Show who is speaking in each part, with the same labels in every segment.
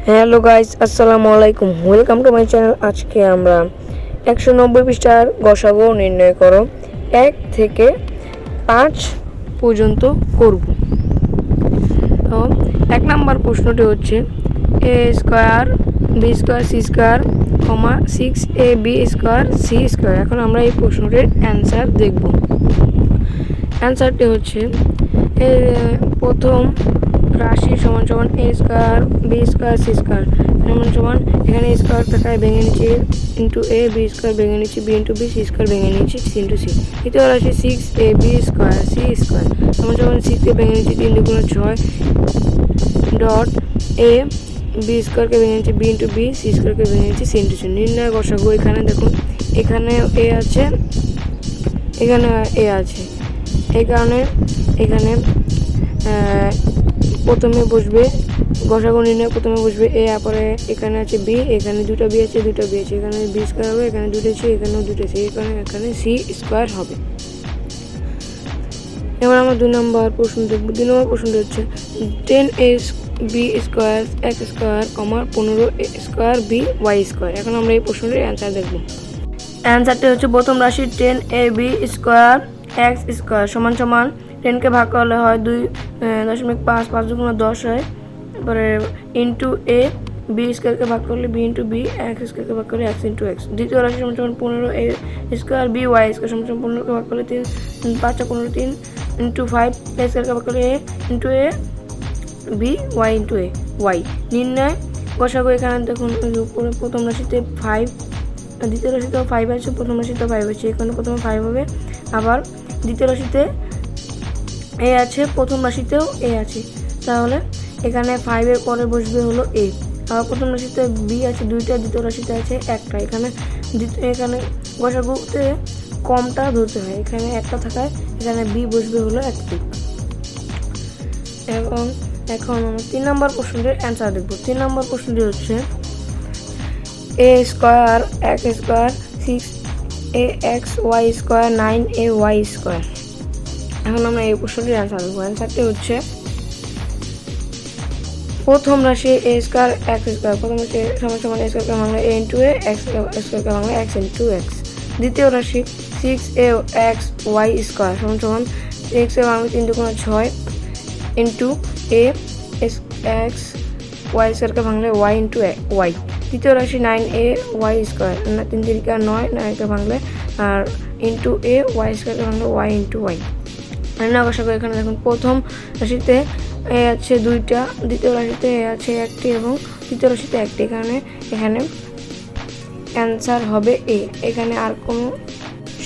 Speaker 1: Hello guys, আসসালামু আলাইকুম। Welcome to my channel. আজকে আমরা 190 পৃষ্ঠার গসাগু নির্ণয় করো 1 থেকে 5 পর্যন্ত করব। তো 1 নাম্বার প্রশ্নটি হচ্ছে a square B square C square, 6ab square C square. এখন আমরা এই প্রশ্নটির অ্যান্সার দেখব। অ্যান্সারটি হচ্ছে প্রথম রাশি সমান সমান a square B square C square সমান সমান, এখানে স্কয়ার থাকায় ভেঙে নিচ্ছি ইন্টু এ, বি স্কয়ার ভেঙে নিচ্ছি B into B, C square ভেঙে নিচ্ছি সি ইন্টু সি। দ্বিতীয় রাশি 6ab স্কয়ার সি স্কয়ার সমান সমান, সিকে ভেঙে নিচ্ছি 3 দুগুণ 6 ডট এ, বি স্কয়ারকে ভেঙে নিচ্ছি বি ইন্টু বি, সি স্কয়ারকে ভেঙে নিচ্ছি সি ইন্টু সি। নির্ণয় গসাগু। এখানে দেখুন, এখানে এ আছে, এখানে এ আছে, এই কারণে এখানে প্রথমে বসবে গসাগু নির্ণয়, প্রথমে বসবে এ, তারপরে এখানে আছে বি, এখানে দুটো বি আছে, এখানে বি স্কয়ার হবে, এখানে দুটো আছে, এখানেও দুটো আছে, এখানে সি স্কয়ার হবে। এবার আমরা 2 নম্বর প্রশ্ন দেখব। 2 নম্বর প্রশ্নটি হচ্ছে 10a B square x square, 15a square B Y square. এখন আমরা এই প্রশ্নটির অ্যান্সার দেখব। অ্যান্সারটি হচ্ছে প্রথম রাশি 10ab স্কয়ার এক্স স্কয়ার সমান সমান 10কে ভাগ করলে হয় 2.5, 5 দুগুণ 10 হয়, তারপরে ইন্টু এ, বি স্কয়ারকে ভাগ করলে বি ইন্টু বি, এক্স স্কয়ারকে ভাগ করলে এক্স ইন্টু এক্স। দ্বিতীয় রাশি সমান সমান 15a square B Y square সমান সমান 15কে ভাগ করলে 5 15 3 ইন্টু 5, এ স্কয়ারকে ভাগ করলে এ into A B Y into A Y. নির্ণয় গসাগু। এখানে দেখুন উপরে প্রথম রাশিতে 5, দ্বিতীয় রাশিতেও 5 আছে, প্রথম রাশিতেও 5 আছে, এখানে প্রথমে 5 হবে, আবার দ্বিতীয় রাশিতে এ আছে, প্রথম রাশিতেও এ আছে, তাহলে এখানে 5-এর পরে বসবে হলো এ। আবার প্রথম রাশিতে বি আছে 2টা, দ্বিতীয় রাশিতে আছে 1টা। এখানে গসাগুতে কমটা ধরতে হয়, এখানে 1টা থাকায় এখানে বি বসবে হলো 1টি। এবং এখন আমরা 3 নম্বর প্রশ্নটির অ্যান্সার দেখব। 3 নম্বর প্রশ্নটি হচ্ছে a square x square 6ax y square 9ay square. এখন আমরা এই প্রশ্নটির অ্যান্সার দেখব। অ্যান্সারটি হচ্ছে প্রথম রাশি এ স্কয়ার এক্স স্কয়ার, প্রথম রাশি সমান সমান এ স্কয়ারকে ভাঙলে এ ইন্টু এ, এক্স স্কয়ারকে ভাঙলে এক্স ইন্টু এক্স। দ্বিতীয় রাশি 6ax ওয়াই স্কয়ার সমান সমান 6 এ ভাঙলে 3 দুগুণ 6 ইন্টু এ, এক্স ওয়াই স্কয়ারকে ভাঙলে ওয়াই ইন্টু ওয়াই। তৃতীয় রাশি 9ay স্কয়ার, 3 3কে 9, 9কে ভাঙলে আর ইন্টু এ, ওয়াই স্কয়ারকে ভাঙলে ওয়াই ইন্টু ওয়াই। গসাগু। এখানে দেখুন প্রথম রাশিতে এ আছে 2টা, দ্বিতীয় রাশিতে এ আছে 1টি এবং তৃতীয় রাশিতে 1টি, এখানে অ্যান্সার হবে এ। এখানে আর কোনো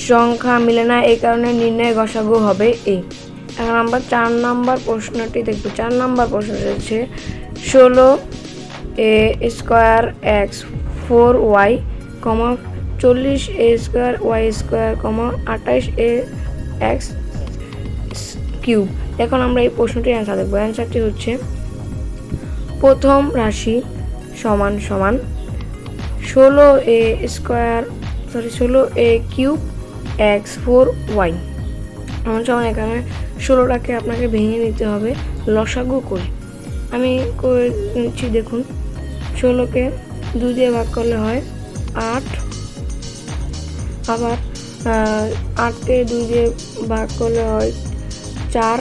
Speaker 1: সংখ্যা মিলে না, এই কারণে নির্ণয় গসাগু হবে এ। এখন আমরা 4 নম্বর প্রশ্নটি দেখব। 4 নম্বর প্রশ্নটি হচ্ছে 16a square X 4y, 40a square Y square, 28a X cube. এখন আমরা এই প্রশ্নটির অ্যান্সার দেখব। অ্যান্সারটি হচ্ছে প্রথম রাশি সমান সমান 16a কিউব এক্স 4y সমান সমান, এখানে 16টাকে আপনাকে ভেঙে নিতে হবে লসাগু করে। আমি করে নিচ্ছি। দেখুন, 16কে 2 দিয়ে ভাগ করলে হয় 8, আবার 8কে 2 দিয়ে ভাগ করলে হয় 4,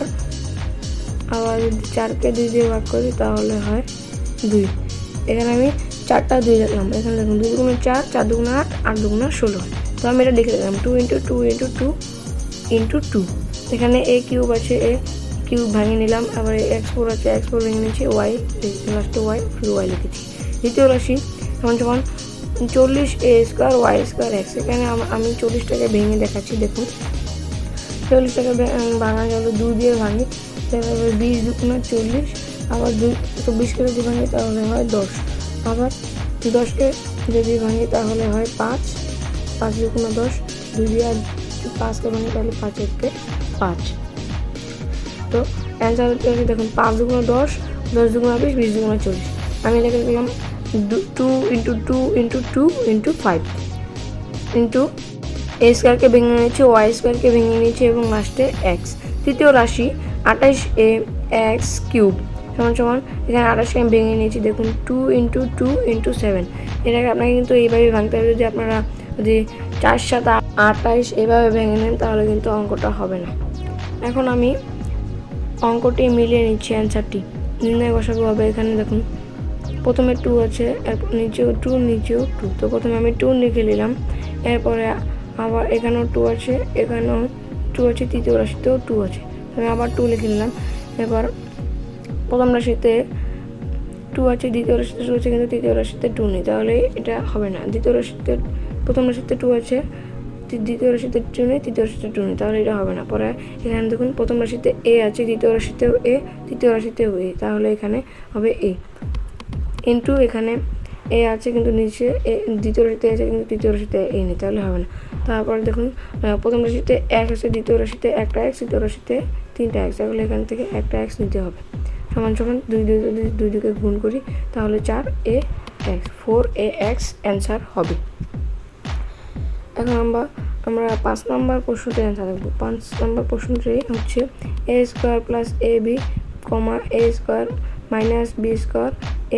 Speaker 1: আবার যদি 4কে 2 দিয়ে ভাগ করি তাহলে হয় 2। এখানে আমি 4টা 2 রাখলাম। এখানে দেখুন 2 দুগুণ 4, 4 দুগুণ 8, 8 দুগুণ 16 হয়। তো আমি এটা লিখে দিলাম 2 ইন্টু 2 ইন্টু 2 ইন্টু 2। এখানে এ কিউব আছে, এ কিউব ভাঙে নিলাম, আবার x4 আছে, x4 ভেঙে নিয়েছি, ওয়াই লাস্টে ওয়াই শুধু ওয়াই লিখেছি। দ্বিতীয় রাশি সমান সমান 40a square Y square x. এখানে আমি 40টাকে ভেঙে দেখাচ্ছি। দেখুন, 40টাকে ভাঙা গেল 2 দিয়ে ভাঙি, তাহলে 20 দুগুণ 40, আবার 24কে যদি ভাঙি তাহলে হয় 10, আবার 10কে যদি ভাঙি তাহলে হয় 5, 5 দুগুণ 10, 2 দিয়ে 5কে ভাঙি তাহলে 5 1কে 5। তো অ্যান্সার দেখুন 5 দুগুণ 10, 10 দুগুণ 20, 20 দুগুণ 40। আমি লিখে দিলাম 2 ইন্টু 2 ইন্টু 2 ইন্টু 5 ইন্টু এ স্কয়ারকে ভেঙে নিয়েছি, ওয়াই স্কয়ারকে ভেঙে নিয়েছি এবং লাস্টে এক্স। তৃতীয় রাশি 28a এক্স কিউব সমান সমান এখানে 28কে আমি ভেঙে নিয়েছি, দেখুন 2 × 2 × 7। এটাকে আপনাকে কিন্তু এইভাবে ভাঙতে হবে। যদি আপনারা যদি 4 × 7 = 28 এভাবে ভেঙে নেন তাহলে কিন্তু অঙ্কটা হবে না। এখন আমি অঙ্কটি মিলিয়ে নিচ্ছি, অ্যান্সারটি নির্ণয় বসাবো হবে। এখানে দেখুন প্রথমে 2 আছে, এরপর নিচেও 2 নিচেও 2। তো প্রথমে আমি 2 লিখে নিলাম, এরপরে আবার এখানেও 2 আছে, এখানেও 2 আছে, তৃতীয় রাশিতেও 2 আছে, আমি আবার 2 লিখে নিলাম। এবার প্রথম রাশিতে 2 আছে, দ্বিতীয় রাশিতে 2 আছে, কিন্তু তৃতীয় রাশিতে 2 নেই, তাহলে এটা হবে না। দ্বিতীয় রাশিতে প্রথম রাশিতে 2 আছে, দ্বিতীয় রাশিতে 2 নেই, তৃতীয় রাশিতে 2 নেই, তাহলে এটা হবে না। পরে এখানে দেখুন প্রথম রাশিতে এ আছে, দ্বিতীয় রাশিতেও এ, তৃতীয় রাশিতেও এ, তাহলে এখানে হবে এ ইন্টু এখানে এ আছে কিন্তু নিচে এ, দ্বিতীয় রাশিতে আছে কিন্তু তৃতীয় রাশিতে এ নেই, তাহলে হবে না। তারপর দেখুন প্রথম রাশিতে 1 আছে, দ্বিতীয় রাশিতে একটা x, তৃতীয় রাশিতে 3টা x, তাহলে এখান থেকে একটা x নিতে হবে। সমান সমান 2 দিকে গুণ করি তাহলে 4ax, 4ax অ্যান্সার হবে। এখন আমরা 5 নম্বর প্রশ্নটি অ্যান্সার দেখব। 5 নম্বর প্রশ্নটি হচ্ছে a² + ab, a² - b²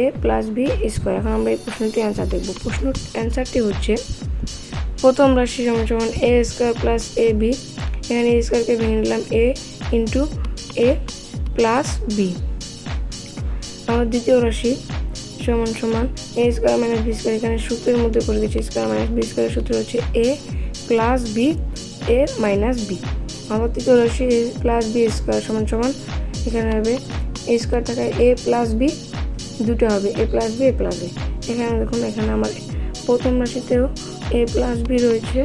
Speaker 1: a + b²। এখন আমরা এই প্রশ্নটি অ্যান্সার দেখব। প্রশ্ন অ্যান্সারটি হচ্ছে প্রথম রাশি সমান সমান a² + ab, এখানে a²কে ভেঙে নিলাম a × a + b। আমার দ্বিতীয় রাশি সমান সমান a² - b², এখানে সূত্রের মধ্যে করে দিচ্ছি, a² - b² সূত্র হচ্ছে a + b a - b। আমার তৃতীয় রাশি a + b² সমান সমান এখানে হবে a² থাকায় a + b, দুটো হবে a + b a + b। এখানে দেখুন এখানে আমার প্রথম রাশিতেও a + b রয়েছে,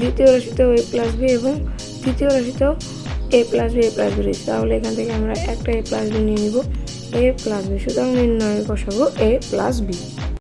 Speaker 1: দ্বিতীয় রাশিতেও a + b এবং তৃতীয় রাশিতেও a + b a + b রয়েছে, তাহলে এখান থেকে আমরা একটা a + b নিয়ে নিব, a + b। সুতরাং নির্ণয় বসাবো a + b।